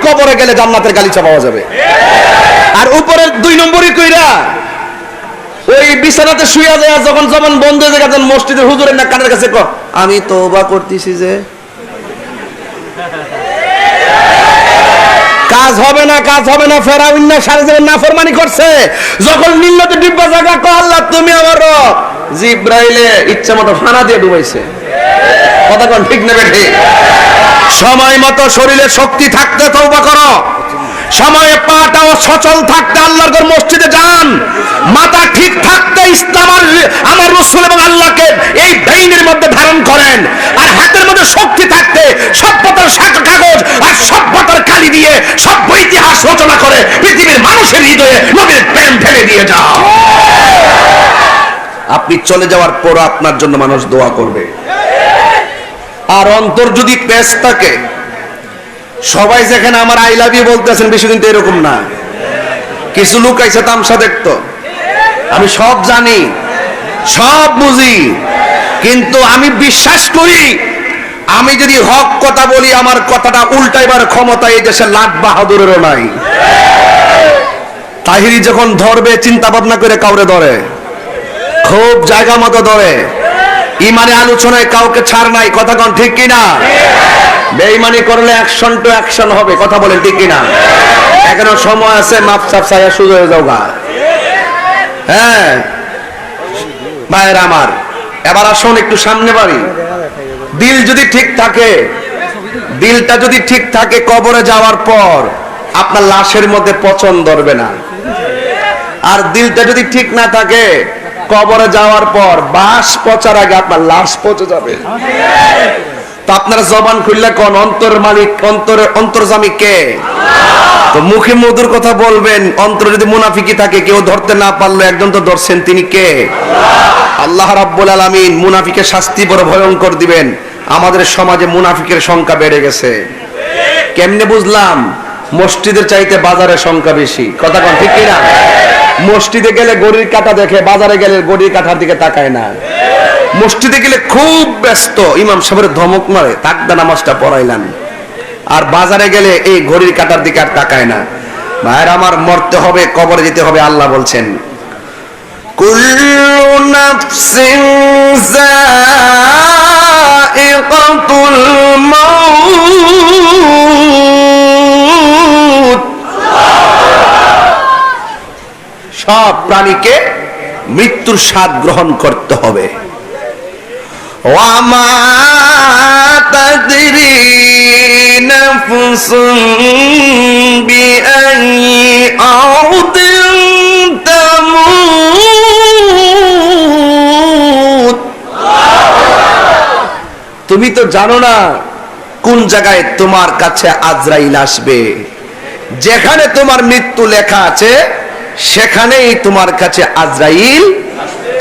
কবরে গেলে জান্নাতের গালিচা পাওয়া যাবে। আর উপরের 2 নম্বরই কইরা ওই বিছানাতে শুয়ে যায়, যখন যখন বন্ধ হয়ে যায় মসজিদের হুজুরের না কানের কাছে কর আমি তওবা করতেছি যে কাজ হবে না, কাজ হবে না। ফেরাউন না সারা জীবন নাফরমানি করছে, যখন নীলনদে ডিব্বা জায়গা কো আল্লাহ তুমি আমার রব, জিব্রাইলে ইচ্ছা মতো ফানা দিয়ে ডুবাইছে। কথা কোন ঠিক না ঠিক? সময় মতো শরীরে শক্তি থাকতে তওবা করো, সময়ে পাটাও সচল থাকতে আল্লাহর ঘর মসজিদে যান, মাথা ঠিক থাকতে ইসলাম আমার রাসূল এবং আল্লাহকে এই ব্রেইনের মধ্যে ধারণ করেন, আর হাতের মধ্যে শক্তি থাকতে সভ্যতার কাগজ আর সভ্যতার কালি দিয়ে সভ্য ইতিহাস রচনা করে পৃথিবীর মানুষের হৃদয়ে নবীর প্রেম ঢেলে দিয়ে যাও। আপনি চলে যাওয়ার পর আপনার জন্য মানুষ দোয়া করবে। আর অন্তর যদি পেশ থাকে, সবাই যেখানে আমার আই লাভ ইউ বলতেছেন বেশি কিন্তু এরকম না, কিছু লোক আইসা তামসা দেখতো। আমি সব জানি, সব বুঝি, কিন্তু আমি বিশ্বাস করি আমি যদি হক কথা বলি আমার কথাটা উল্টাইবার ক্ষমতা এই দেশে লাট বাহাদুরেরও নাই। তাহিরি যখন ধরবে চিন্তা ভাবনা করে কাউরে ধরে, খুব জায়গা মতো ধরে, ইমানে আলোচনায় কাউকে ছাড় নাই। কথা কোন ঠিক কিনা? বেঈমানি করলে অ্যাকশন টু অ্যাকশন হবে। কথা বলেন ঠিক কিনা? এখনো সময় আছে, মাপ চাপ চাইয়া শুরু হয়ে যাও গা। হ্যাঁ ভাইয়ের আমার, এবার আসুন একটু সামনে বাড়ি। দিল যদি ঠিক থাকে, দিলটা যদি ঠিক থাকে, কবরে যাওয়ার পর আপনার লাশের মধ্যে পচন ধরবে না। আর দিলটা যদি ঠিক না থাকে, কবরে যাওয়ার পর বাস পচার আগে আপনার লাশ পচে যাবে। তো আপনারা জবান খুললে কোন অন্তরের মালিক, অন্তর্জামী কে? তো মুখে মধুর কথা বলবেন, অন্তরে যদি মুনাফিকি থাকে, কেউ ধরতে না পারলো একজন তো ধরছেন, তিনি কে? আল্লাহ রাব্বুল আলামিন মুনাফিকের শাস্তি বড় ভয়ঙ্কর দিবেন। আমাদের সমাজে মুনাফিকের সংখ্যা বেড়ে গেছে। কেমনে বুঝলাম? মসজিদের চাইতে বাজারের সংখ্যা বেশি। কথা কোন ঠিক কিনা? মসজিদে গেলে গড়ির কাঁটা দেখে, বাজারে গেলে গড়ির কাঁটার দিকে তাকায় না। মসজিদে গেলে খুব ব্যস্ত, ইমাম সাহেবের ধমক মারে তাকদা নামাজটা পড়াইলাম, আর বাজারে গেলে এই ঘড়ির কাঁটার দিকে আর তাকায় না। ভাইয়ের আমার, মরতে হবে, কবরে যেতে হবে। আল্লাহ বলছেন কুল্লু নাফসিন যায়িকাতুল মাউত, সব প্রাণীকে মৃত্যুর স্বাদ গ্রহণ করতে হবে। ওয়ামা তাদরি নাফসুন বিআইয়ি আরদিন তামুত, তুমি তো জানো না কোন জায়গায় তোমার কাছে আজরাইল আসবে। যেখানে তোমার মৃত্যু লেখা আছে সেখানেই তোমার কাছে আজরাইল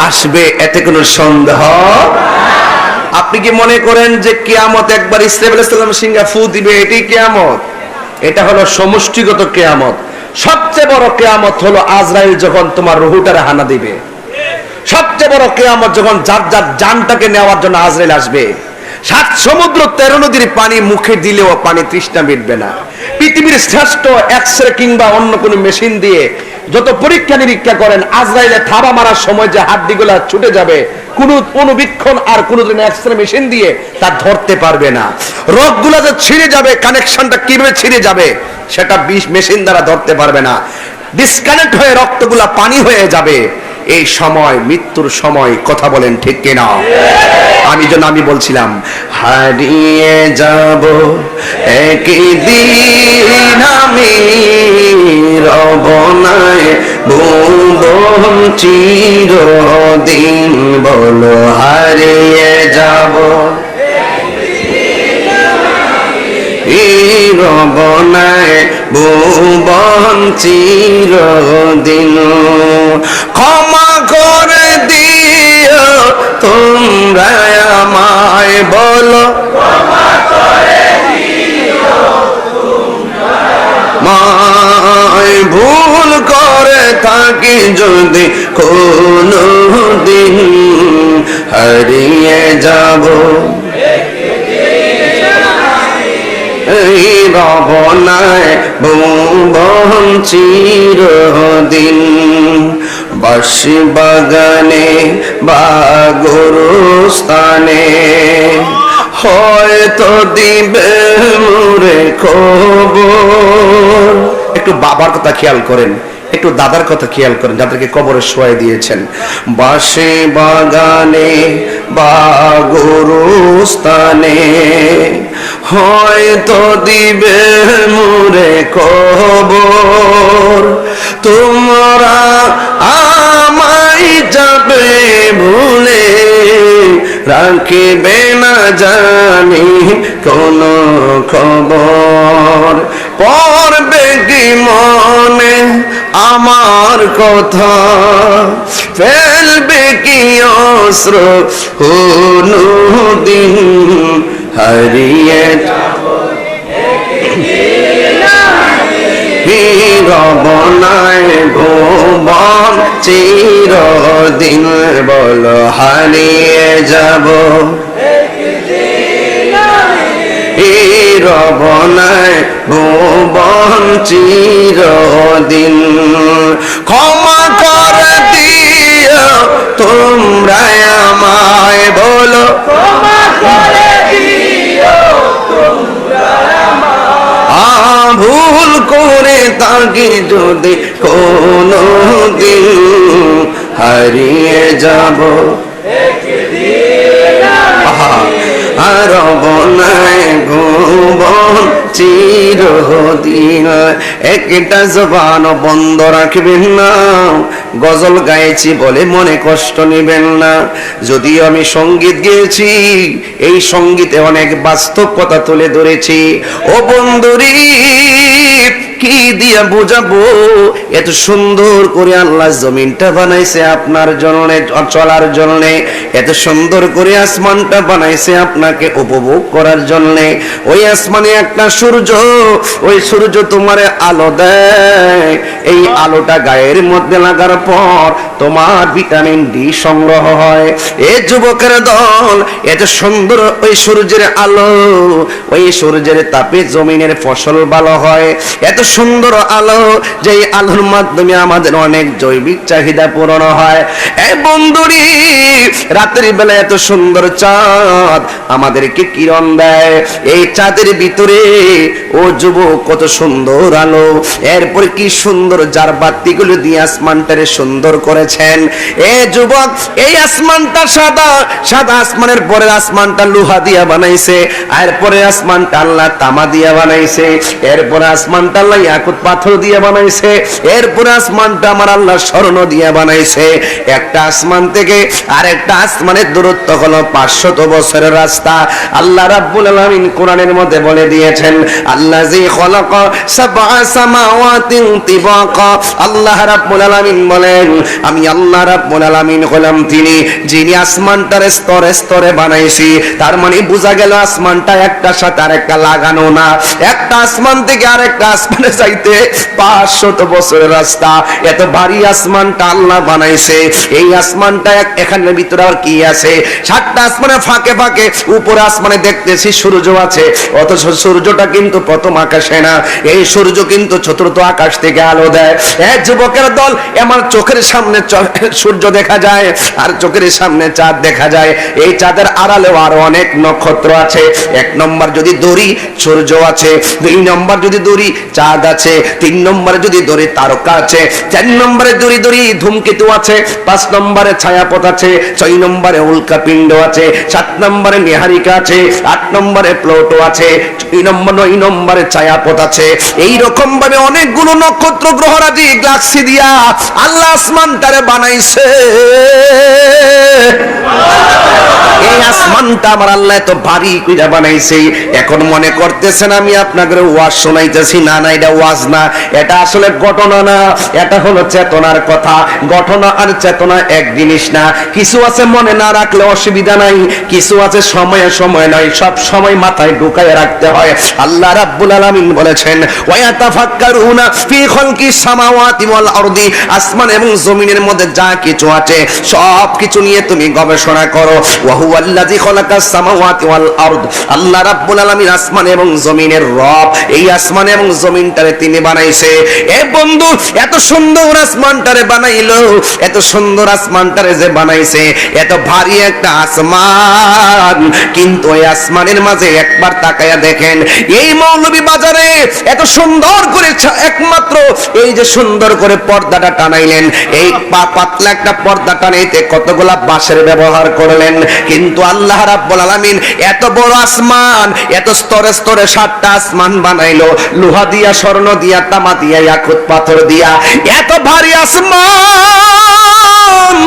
আসবে, এতে কোনো সন্দেহ। আপনি কি মনে করেন যে কিয়ামত একবার ইসরাঈল আলাইহিস সালাম সিংহা ফু দিবে এটাই কিয়ামত? এটা হলো সমষ্টিগত কিয়ামত। সবচেয়ে বড় কিয়ামত হলো আজরাইল যখন তোমার রূহটারে হানা দিবে। সবচেয়ে বড় কিয়ামত যখন যার যার জানটাকে নেওয়ার জন্য আজরাইল আসবে। 7 সমুদ্র 13 নদীর পানি মুখে দিলেও পানি তৃষ্ণা মিটবে না। পৃথিবীর শ্রেষ্ঠ এক্সরে কিংবা অন্য কোনো মেশিন দিয়ে যত পরীক্ষা নিরীক্ষা করেন, আজরাইলে থাবা মারার সময় যে হাড্ডিগুলা ছুটে যাবে, কোন অনুবীক্ষণ আর কোন এক্সরে মেশিন দিয়ে তা ধরতে পারবে না। রগগুলা যে ছিঁড়ে যাবে, কানেকশনটা কিভাবে ছিঁড়ে যাবে সেটা মেশিন দ্বারা ধরতে পারবে না। ডিসকানেক্ট হয়ে রক্তগুলা পানি হয়ে যাবে। এই সময় মৃত্যুর সময়। কথা বলেন ঠিক কিনা? আমি বলছিলাম হারিয়ে যাব একদিন, আমি রব না ভুবন চিরদিন। বলো হারিয়ে যাব রব না ভুবন চিরদিন। ক্ষমা করে দিও তোমরা আমায়, বলো মায় ভুল করে থাকি যদি কোনো দিন, হারিয়ে যাব রব নাই ভুবন চিরদিন। বাঁশি বাগানে বা গোরস্থানে হয়তো দিবে মোরে খবর। একটু বাবার কথা খেয়াল করেন, একটু দাদার কথা খেয়াল করেন, যাদেরকে কবরে শোয়াই দিয়েছেন। বাঁশি বাগানে বা গোরস্থানে হয়তো দিবে মোরে খবর। তোমরা আমায় যাবে ভুলে, রাখিবে না জানি কোন খবর। পড়বে কি মনে আমার কথা, ফেলবে কি অস্ত্র কোনদিন, হারিয়ে রব নাই ভুবন চিরদিন। বলো হারিয়ে যাব রব নাই ভুবন চিরদিন। ক্ষমা করে দিও তোমরা আমায়, বলো ক্ষমা করে দিও তোমরা আমায়। ভুল করে তাকে যদি কোনো দিন হারিয়ে যাব, রব নাই ভুবন চিরদিন। একটা জবান বন্ধ রাখবেন না, গজল গাইছি বলে মনে কষ্ট নেবেন না। যদিও আমি সঙ্গীত গেয়েছি, এই সঙ্গীতে অনেক বাস্তব কথা তুলে ধরেছি। ও বন্ধুরি কি দিয়া বুঝাবো, এত সুন্দর করে আল্লাহ জমিনটা বানাইছে আপনার জন্য, চলার জন্য। এত সুন্দর করে আসমানটা বানাইছে আপনাকে উপভোগ করার জন্য। ওই আসমানে একটা সূর্য, ওই সূর্য তোমার আলো দেয়। এই আলোটা গায়ের মধ্যে লাগার পর তোমার ভিটামিন ডি সংগ্রহ হয়। এ যুবকের দল, এত সুন্দর ওই সূর্যের আলো, ওই সূর্যের তাপে জমিনের ফসল ভালো হয়। এত সুন্দর আলো, যে আলোর মাধ্যমে আমাদের অনেক জৈবিক চাহিদা পূরণ হয়। এ বন্ধুরি রাতের বেলা এত সুন্দর চাঁদ আমাদেরকে কিরণ দেয়। এই চাঁদের ভিতরে ও যুবক কত সুন্দর আলো। এরপরে কি সুন্দর যার বাতিগুলো দিয়ে আসমানটারে সুন্দর করেছেন। এ যুবক, এই আসমানটা সাদা, সাদা আসমানের পরে আসমানটা লোহা দিয়া বানাইছে, এরপরে আসমানটা আল্লাহ তামা দিয়া বানাইছে, এরপরে আসমানটা আল্লাহ ইয়াকুত পাথর দিয়ে বানাইছে, এরপরে আসমানটা আমার আল্লাহ স্বর্ণ দিয়ে বানাইছে। একটা আসমান থেকে আরেকটা আসমানের দূরত্ব হলো 500 বছরের রাস্তা। আল্লাহ রাব্বুল আলামিন কোরআনের মধ্যে বলে দিয়েছেন, আল্লাযী খালাকা সাবআ সামাওয়াতিন তিবাকা। আল্লাহ রাব্বুল আলামিন বলেন, আমি আল্লাহ রাব্বুল আলামিন হলাম তিনি যিনি আসমানটার স্তরে স্তরে বানাইছি। তার মানে বোঝা গেল আসমানটা একটার সাথে আরেকটা লাগানো না, একটা আসমান থেকে আরেকটা আসমানে যাইতে 500 বছরের রাস্তা। এত ভারী আসমানটা আল্লাহ বানাইছে। এই আসমানটা এখানের ভিতরে আর কি আছে, 7টা আসমানে ফাঁকে ফাঁকে উপরে আসমানে দেখতেছি সূর্য আছে, অথচ সূর্যটা কিন্তু প্রথম আকাশে না। এই সূর্য কিন্তু চতুর্থ আকাশ থেকে আলো দেয়। এক যুবকের দল, আমার চোখের সামনে সূর্য দেখা যায় আর চোখের সামনে চাঁদ দেখা যায়। এই চাঁদের আড়ালেও আরো অনেক নক্ষত্র আছে। 1 নম্বর যদি দড়ি সূর্য আছে, 2 নম্বর যদি দড়ি চাঁদ আছে, 3 নম্বরে যদি দড়ি তারকা আছে, 4 নম্বরে দড়ি দড়ি ধূমকেতু আছে, 5 নম্বরে ছায়াপথ আছে, 6 নম্বরে উল্কাপিণ্ড আছে, 7 নম্বরে নিহারিকা আছে, 8 নম্বরে প্লুটো আছে, 9 নম্বরে ছায়াপথ আছে। এই রকম ভাবে অনেকগুলো নক্ষত্র গ্রহরাজি গ্যালাক্সি দিয়া আল্লাহ আসমানটারে বানাইছে। এই আসমানটা আমার আল্লাহ এত ভারী কইরা বানাইছে। এখন মনে করতেছেন আমি আপনাদের ওয়াজ শোনাইতেছি, না না, এটা এটা ওয়াজ না, এটা আসলে ঘটনা না, এটা হলো চেতনার কথা। ঘটনা আর চেতনা এক জিনিস না। কিছু আছে মনে না রাখলে অসুবিধা নাই, কিছু আছে সময়ে সময় নয়, সব সময় মাথায় ঢুকায় রাখতে হয়। আল্লাহ রাব্বুল আলামিন বলেছেন ওয়ায়াতাফাক্কারুনা ফি খালকিস সামাওয়াতি ওয়াল আরদি, আসমান এবং জমিনের মধ্যে যা কিছু আছে সব কিছু নিয়ে তুমি গবেষণা করো। ওয়া হুয়াল্লাযী খালাকাস সামাওয়াতি ওয়াল আরদ, আল্লাহ রাব্বুল আলামিন আসমান এবং জমিনের রব। এই আসমান এবং জমিনটারে তিনি বানাইছে। এ বন্ধু, এত সুন্দর আসমানটারে বানাইলো, এত সুন্দর আসমানটারে যে বানাইছে, এত ভারী একটা আসমান, কিন্তু এই আসমানের মাঝে একবার তাকায়া দেখেন, এই মৌলভী বাজারে এত সুন্দর করে একমাত্র এই যে সুন্দর করে পর্দাটা টানাইলেন, এই পাতলা একটা পর্দা টানাইতে কতগুলা বাঁশের ব্যবহার করলেন, কিন্তু আল্লাহ রাব্বুল আলামিন এত বড় আসমান, এত স্তরে স্তরে 7টা আসমান বানাইলো, লোহা দিয়া, স্বর্ণ দিয়া, তামা দিয়া, ইয়াকুত পাথর দিয়া, এত ভারী আসমান।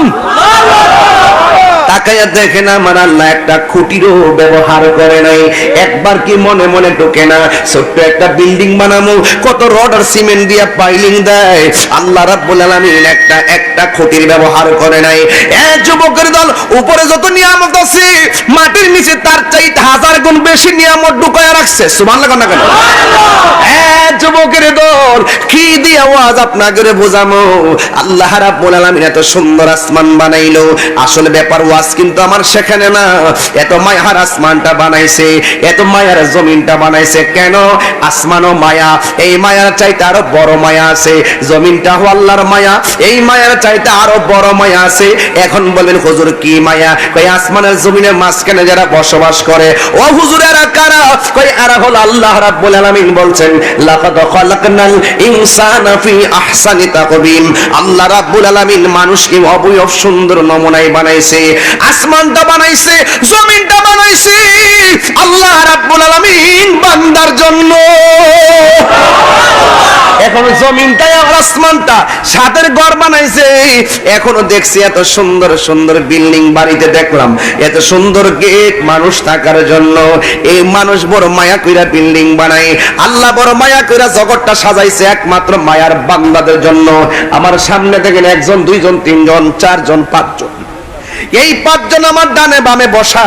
তাকায়া দেখেন আমার আল্লাহ একটা খুঁটিরও ব্যবহার করে নাই। একবার কি মনে মনে ঢোকে না, ছোট্ট একটা বিল্ডিং বানামু, কত রড আর সিমেন্ট দিয়া পাইলিং দেয়, আল্লাহ রাব্বুল আলামিন একটা খুঁটির ব্যবহার করে নাই। এ যুবকের দল, উপরে যত নিয়ামত আছে মাটির নিচে তার চাইতে 1000 গুণ বেশি নিয়ামত ঢুকায়া রাখছে। সুবহানাল্লাহ না কেন? যুবকের দল, কি দিয়ে আওয়াজ আপনাকে বোঝামো? আল্লাহ রাব্বুল আলামিন এত সুন্দর আসমান বানাইলো, আসলে ব্যাপার ওয়াজ কিন্তু আমার সেখানে না। এত মায়ার আসমানটা বানাইছে, এত মায়ার জমিনটা বানাইছে কেন? আসমানও মায়া, এই মায়ার চাইতে আরো বড় মায়া আছে। জমিনটা হলো আল্লাহর মায়া, এই মায়ার চাইতে আরো বড় মায়া আছে। এখন বলেন হুজুর কি মায়া? কই আসমানের জমিনের মাঝখানে যারা বসবাস করে, ও হুজুর এরা কারা? কই এরা হলো আল্লাহ রাব্বুল আলামিন বলছেন লাকাদ খালাকনাল ইনসানা ফি আহসানি তাকবীম। আল্লাহ রাব্বুল আলামিন মানুষকে অবয়ব সুন্দর নমুনায় বানাইছে, আসমানটা বানাইছে, জমিনটা বানাইছে আল্লাহ রাব্বুল আলামিন বান্দার জন্য। এখন জমিনটা আর আসমানটা সাদের ঘর বানাইছে। এখনো দেখছি এত সুন্দর সুন্দর বিল্ডিং, বাড়িতে দেখলাম এত সুন্দর গেট মানুষ থাকার জন্য। এই মানুষ বড় মায়া কইরা বিল্ডিং বানায়, আল্লাহ বড় মায়া কইরা জগৎটা সাজাইছে একমাত্র মায়ার বান্দাদের জন্য। আমার সামনে দেখেন 1 জন 2 জন 3 জন 4 জন 5 জন, এই 5 জন আমার ডানে বামে বসা।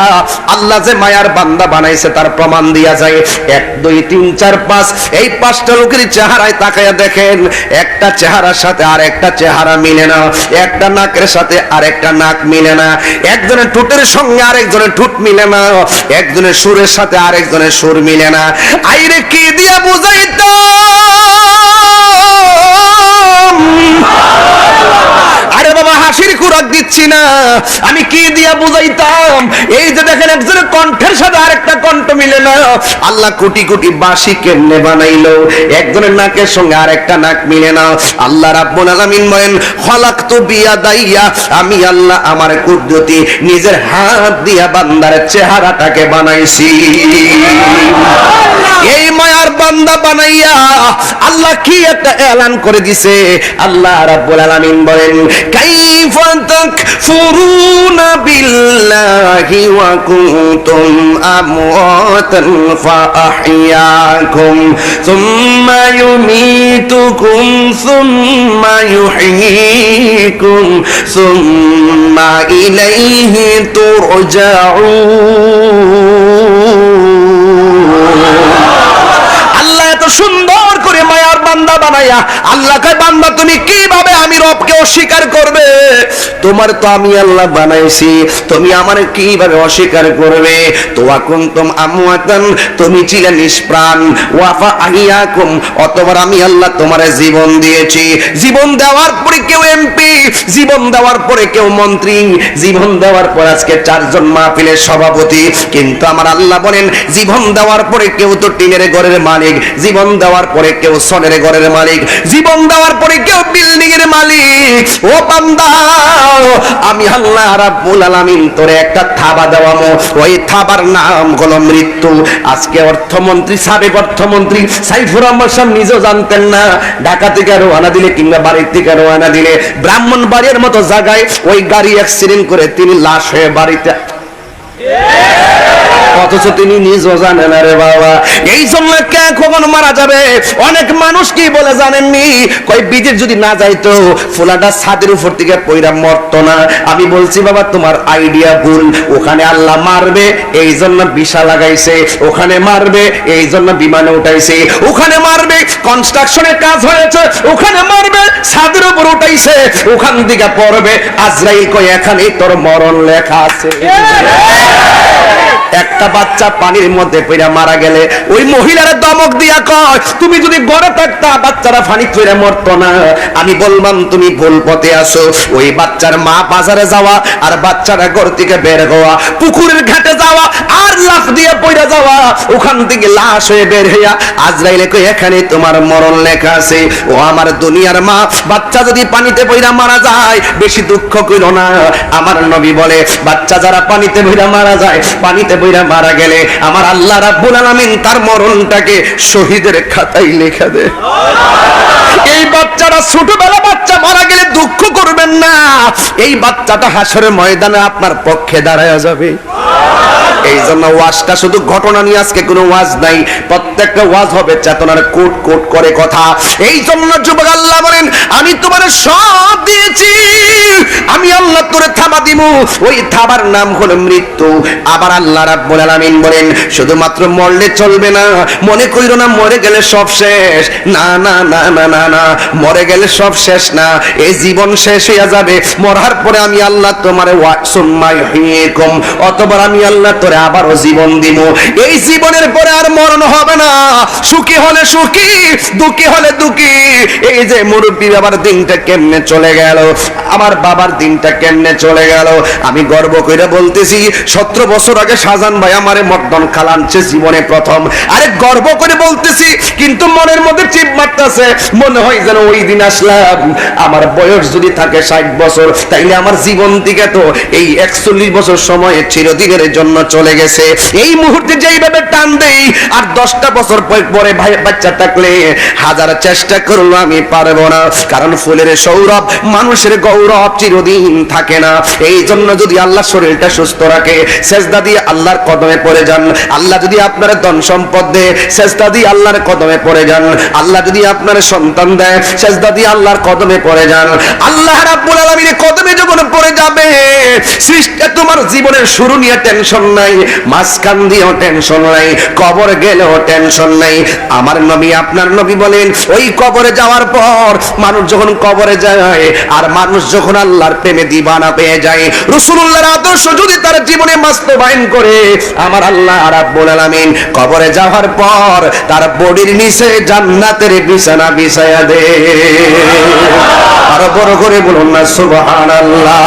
আল্লাহ যে মায়ার বান্দা বানাইছে তার প্রমাণ দিয়া যায়। 1 2 3 4 5, এই 5টা লোকের চেহারায় তাকায়া দেখেন, একটা চেহারার সাথে আর একটা চেহারা মিলে না, একটা নাকের সাথে আর একটা নাক মিলে না, একজনের ঠোঁটের সঙ্গে আরেকজনের ঠোঁট মিলে না, একজনের সুরের সাথে আরেকজনের সুর মিলে না। আইরে কি দিয়া বুঝাইতাম? আরে বাবা, হাসির খুরাক দিচ্ছি না, আমি কি দিয়া বুঝাইতাম? এই যে দেখেন একজনের কণ্ঠের সাথে আরেকটা কণ্ঠ মিলে না। আল্লাহ কোটি কোটি বাঁশি কেমনে বানাইলো, একজনের নাকের সঙ্গে আরেকটা নাক মিলে না। আল্লাহ রাব্বুল আলামিন বলেন খলাকতু বিয়াদাইয়া, আমি আল্লাহ আমার কুদরতি নিজের হাত দিয়া বান্দার চেহারাটাকে বানাইছি। এই মায়ার বান্দা বানাইয়া আল্লাহ কি একটা এলান করে দিছে। আল্লাহ রাব্বুল আলামিন বলেন কাইফা তাকফুরুনা বিল্লাহি ওয়া কুনতুম আমওয়াতান ফাআহইয়াকুম সুম্মা ইউমীতুকুম সুম্মা ইউহয়ীকুম সুম্মা ইলাইহি তুরজাউন। আল্লাহ এত সুন্দর করে মায়ার বান্দা বানায়া আল্লাহ কয়, বান্দা তুমি কিভাবে আমি রবকে অস্বীকার করবে? তোমার তো আমি আল্লাহ বানাইছি, তুমি আমার কিভাবে অস্বীকার করবে? তোয়া কুনতুম আমওয়াতান, তুমি ছিলে নিষ্প্রাণ, ওয়াফা আহিয়াকুম, অতবার আমি আল্লাহ তোমারে জীবন দিয়েছি। জীবন দেওয়ার পরে কেউ এমপি, জীবন দেওয়ার পরে কেউ মন্ত্রী, জীবন দেওয়ার পর আজকে 4 জন মাহফিলের সভাপতি। কিন্তু আমার আল্লাহ বলেন জীবন দেওয়ার পরে কেউ তো টিনের ঘরের মালিক, জীবন দেওয়ার পরে কেউ সোনের ঘরের মালিক, জীবন দেওয়ার পরে কেউ বিল্ডিং এর মালিক। ও বান্দা, আমি আল্লাহ রাব্বুল আলামিন তোরে একটা থাবা দেওয়ামো, ওই থাবার নাম হলো মৃত্যু। আজকে অর্থমন্ত্রী, সাবেক অর্থমন্ত্রী সাইফুর রহমান সাহেব নিজেও জানতেন না, ঢাকা থেকে রওনা দিলে কিংবা বাড়ি থেকে রওনা দিলে ব্রাহ্মণবাড়িয়ার মতো জায়গায় ওই গাড়ি অ্যাক্সিডেন্ট করে তিনি লাশ হয়ে বাড়িতে অথচ তিনি নিজও জানেন না রে বাবা। এই জন্য কে কখন মারা যাবে, অনেক মানুষ কি বলে জানেননি, কই বিদেশ যদি না যাইতো ফুলাটা ছাদের উপর থেকে পয়রা মরতো না। আমি বলছি বাবা তোমার আইডিয়া ভুল। ওখানে আল্লাহ মারবে এই জন্য বিশা লাগাইছে, ওখানে মারবে এই জন্য বিমানে উঠাইছে, ওখানে মারবে কনস্ট্রাকশনের কাজ হয়েছে, ওখানে মারবে ছাদের উপর উঠাইছে, ওখান থেকে পড়বে আজরাইল কই এখানেই তোর মরণ লেখা আছে। একটা বাচ্চা পানির মধ্যে পড়ে মারা গেলে ওই মহিলারা দমক দিয়া কয় তুমি যদি ঘরে থাকতা বাচ্চারা পানি পড়ে মরতো না। আমি বললাম তুমি ভুল পথে আসো। ওই বাচ্চার মা বাজারে যাওয়া আর বাচ্চারা ঘর থেকে বের হওয়া, পুকুরের ঘাটে যাওয়া আর লাফ দিয়ে পড়ে যাওয়া, ওখান থেকে লাশ হয়ে বের হইয়া আজরাইলে কই এখানে তোমার মরণ লেখা আছে। ও আমার দুনিয়ার মা, বাচ্চা যদি পানিতে পড়ে মারা যায় বেশি দুঃখ কইরো না। আমার নবী বলে বাচ্চা যারা পানিতে পড়ে মারা যায়, পানিতে বইরা মারা গেলে আমার আল্লাহ রাব্বুল আলামিন তার মরণটাকে শহীদের খাতায় লেখা দেয়। এই বাচ্চাটা ছোটবেলা বাচ্চা মারা গেলে দুঃখ করবেন না, এই বাচ্চাটা হাসরের ময়দানে আপনার পক্ষে দাঁড়ায় যাবে। এই জন্য ওয়াজটা শুধু ঘটনা নিয়ে আজকে কোনো ওয়াজ নাই, প্রত্যেকটা ওয়াজ হবে চেতনার কোট কোট করে কথা। এই জন্য যুবক আল্লাহ বলেন আমি তোমার সব দিয়েছি, আমি আল্লাহ তোরে থামা দিমু, ওই থাবার নাম হলো মৃত্যু। আবার আল্লাহ রাব্বুল আলামিন বলেন শুধুমাত্র মরলে চলবে না, মনে কইরো না মরে গেলে সব শেষ। না না না না না না, মরে গেলে সব শেষ না, এই জীবন শেষ হয়ে যাবে। মরার পরে আমি আল্লাহ তোমারে ওয়াসুম্মাইহিকুম, অতবার আমি আল্লাহ তোরে আবারও জীবন দিব। এই জীবনের পরে আর মরণ হবে না। সুখী হলে সুখী, দুঃখী হলে দুঃখী। এই যে মুরব্বী বাবার দিনটা কেমনে চলে গেল, আমার বাবার দিনটা কেমনে চলে গেল। আমি গর্ব করে বলতেছি 17 বছর আগে শাহজাহান ভাই আমারে মর্দন খালানছে জীবনে প্রথম। আরে গর্ব করে বলতেছি, কিন্তু মনের মধ্যে চিপ মারতেছে, মনে হয় যেন ওই দিন আসলাম। আমার বয়স যদি থাকে 60 বছর, তাইলে আমার জীবন থেকে তো এই 41 বছর সময় চিরদিনের জন্য চলে গেছে। এই মুহূর্তে যেইভাবে টান দেই আর 10টা বছর পরে ভাই বাচ্চা থাকলে হাজার চেষ্টা করলো আমি পারবো না, কারণ ফুলের সৌরভ মানুষের গৌরব চিরদিন থাকে না। এই জন্য যদি আল্লাহ শরীরটা সুস্থ রাখে, সেজদা দিয়ে আল্লাহর কদমে পড়ে যান। আল্লাহ যদি আপনার ধন সম্পদ দেয়, সেজদা দিয়ে আল্লাহর কদমে পড়ে যান। আল্লাহ যদি আপনার সন্তান দেয়, সেজদা দিয়ে আল্লাহর কদমে পড়ে যান। আল্লাহ রাব্বুল আলামিনের কদমে যখন পড়ে যাবে, সৃষ্টি তোমার জীবনের শুরু নিয়ে টেনশন নাই, মাঝখান দিয়েও টেনশন নাই, কবর গেলেও টেনশন নাই। আমার নবী আপনার নবী বলেন ওই কবরে যাওয়ার পর মানুষ যখন কবরে যায় আর মানুষ যখন আল্লাহর প্রেমে দিবানা পেয়ে যায়, রাসূলুল্লাহর আদর্শ যদি তার জীবনে বাস্তবায়ন করে, আমার আল্লাহ রাব্বুল আলামিন কবরে যাওয়ার পর তার বডির নিচে জান্নাতের বিছানা বিছায়া দেয়। আরো বড় করে বলুন না সুবহানাল্লাহ।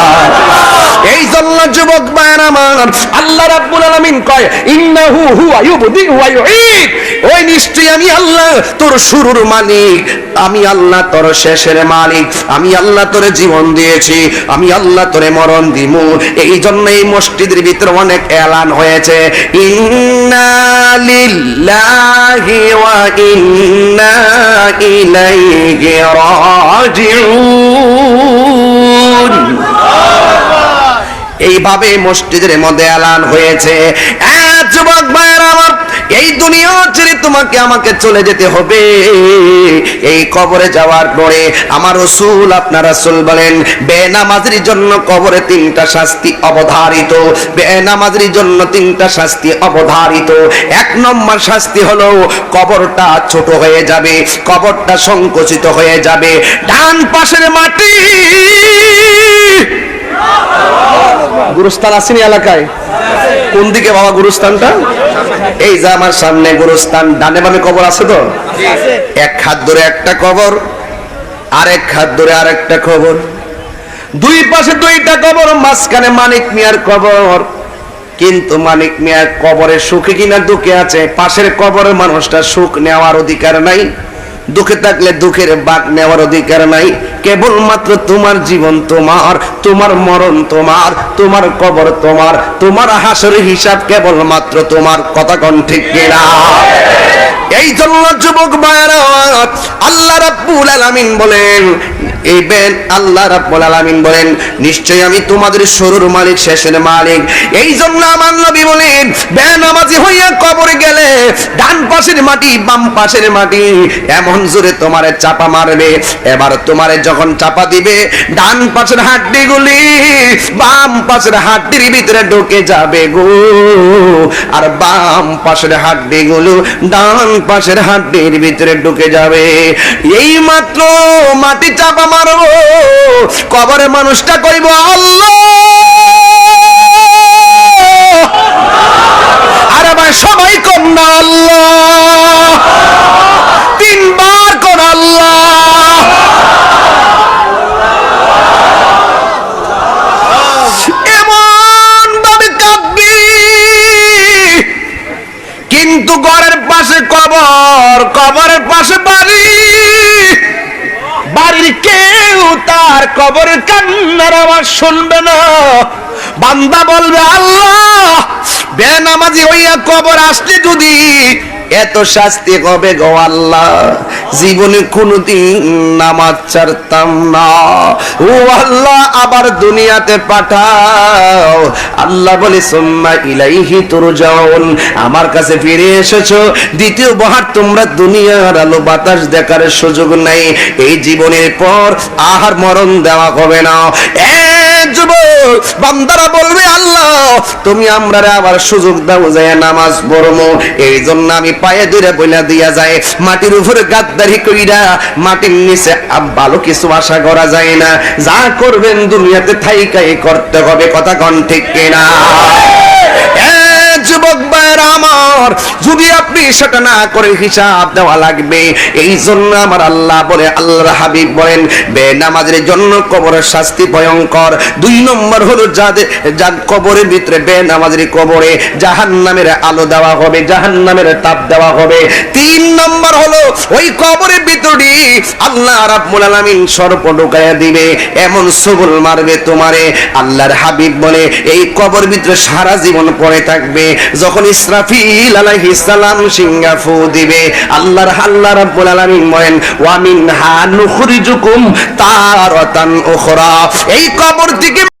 এই জন্য যুবক ভাইরা আমার, আল্লাহ রাব্বুল আলামিন কয় ইন্নাহু হুয়া ইউবদি ওয়া ইউঈদ, ওই নিশ্চয়ই আমি আল্লাহ তোর শুরুর মালিক, আমি আল্লাহ তোর শেষের মালিক, আমি আল্লাহ তোরে জীবন দিয়েছি, আমি আল্লাহ তোরে মরণ দিমু। এই জন্য এই মসজিদের ভিতরে অনেক এলান হয়েছে ইন্না লিল্লাহি ওয়া ইন্না ইলাইহি রাজিউন। এইভাবে মসজিদের মধ্যে এলান হয়েছে। যুবক ভাইরা আমার, এই দুনিয়া ছেড়ে তোমাকে আমাকে চলে যেতে হবে। এই কবরে যাওয়ার পরে আমার রাসূল আপনার রাসূল বলেন বেনামাজির জন্য কবরে 3টা শাস্তি অবধারিত। বেনামাজির জন্য 3টা শাস্তি অবধারিত। 1 নম্বর শাস্তি হলো কবরটা ছোট হয়ে যাবে, কবরটা সংকুচিত হয়ে যাবে। ডান পাশের মাটি, গুরুস্থান আসেনি এলাকায়? কোন দিকে বাবা গুরুস্থানটা? এই যে আমার সামনে গুরুস্থান, ডানে বামে কবর আছে তো? এক হাত ধরে একটা কবর, আরেক হাত ধরে আরেকটা কবর, দুই পাশে 2টা কবর, মাঝখানে মানিক মিয়ার কবর। কিন্তু মানিক মিয়ার কবরে সুখে কিনা দুঃখে আছে, পাশের কবরের মানুষটা সুখ নেওয়ার অধিকার নাই, দুঃখে থাকলে দুঃখের ভাগ নেওয়ার অধিকার নাই। কেবলমাত্র তোমার জীবন তোমার, তোমার মরণ তোমার, তোমার কবর তোমার, তোমার হাসরের হিসাব কেবলমাত্র তোমার। কথা কোন ঠিক কিনা? এই জন্য যুবক ভাইরা আল্লাহ রাব্বুল আলামিন বলেন এই বেন আল্লাহ রাব্বুল আলামিন বলেন নিশ্চয়ই আমি তোমাদের শুরুর মালিক শেষের মালিক। এই জন্য আমার নবী বলেন বেনামাজি হইয়া কবরে গেলে ডান পাশের মাটি বাম পাশের মাটি এমন জোরে তোমারে চাপা মারবে, এবার তোমারে যখন চাপা দিবে ডান পাশের হাড্ডিগুলি বাম পাশের হাড্ডির ভিতরে ঢুকে যাবে গো, আর বাম পাশের হাড্ডিগুলো ডান পাশের হাড্ডির ভিতরে ঢুকে যাবে। এই মাত্র মাটি চাপা মারবো, কবরে মানুষটা কইব আল্লাহ, আরে ভাই সবাই কোন না আল্লাহ, তিনবার কোন আল্লাহ। এমন ভাবে কাঁদবি, কিন্তু ঘরের পাশে কবর, কবরের পাশে বাড়ি, বাড়ির কেউ তার কবরের কান্নার আওয়াজ শুনবে না। বান্দা বলবে আল্লাহ, বেনামাজি হইয়া কবর আসলে যদি এত শাস্তি হবে গো আল্লাহ, জীবনে কোনদিন নামাজ ছাড়তাম না, ও আল্লাহ আবার দুনিয়াতে পাঠাও। আল্লাহ বলে সুম্মা ইলাইহি তুরজাউন, আমার কাছে ফিরে এসেছো, দ্বিতীয় বার তোমরা দুনিয়ার আলো বাতাস দেখার সুযোগ নাই, এই জীবনের পর আহার মরণ দেওয়া হবে না। যুবক বান্দারা বলবে আল্লাহ তুমি আমরারে আবার সুযোগ দাও যায় নামাজ পড়মু। এই জন্য আমি পায়ে ধরে বইলা দিয়া যায়, মাটির উপরে গাদ্দারি কইরা মাটির নিচে ভালো কিছু আশা করা যায় না, যা করবেন দুনিয়াতে থাইকাই করতে হবে, কথা কোন ঠিক কিনা? যুবক ভাইরা আমার, যদি আপনি সেটা না করে হিসাব দেওয়া লাগবে। এই জন্য আমার আল্লাহ বলে, আল্লাহর হাবিব বলেন বেনামাজের জন্য কবরের শাস্তি ভয়ঙ্কর। 2 নম্বর হলো যার কবরের ভিতরে বেনামাজের কবরে জাহান্নামের আলো দেওয়া হবে, জাহান্নামের তাপ দেওয়া হবে। 3 নম্বর হলো ওই কবরের ভিতরে আল্লাহ রাব্বুল আলামিন সর্প ঢুকাইয়া দিবে, এমন সবল মারবে তোমারে। আল্লাহর হাবিব বলে এই কবর ভিতরে সারা জীবন পড়ে থাকবে, যখন ইসরাফিল আলাইহিস সালাম সিংহা ফু দিবে আল্লাহ রাব্বুল আলামিন বলেন ওয়া মিনহা নুখরিজুকুম তারাতান উখরা, এই কবর থেকে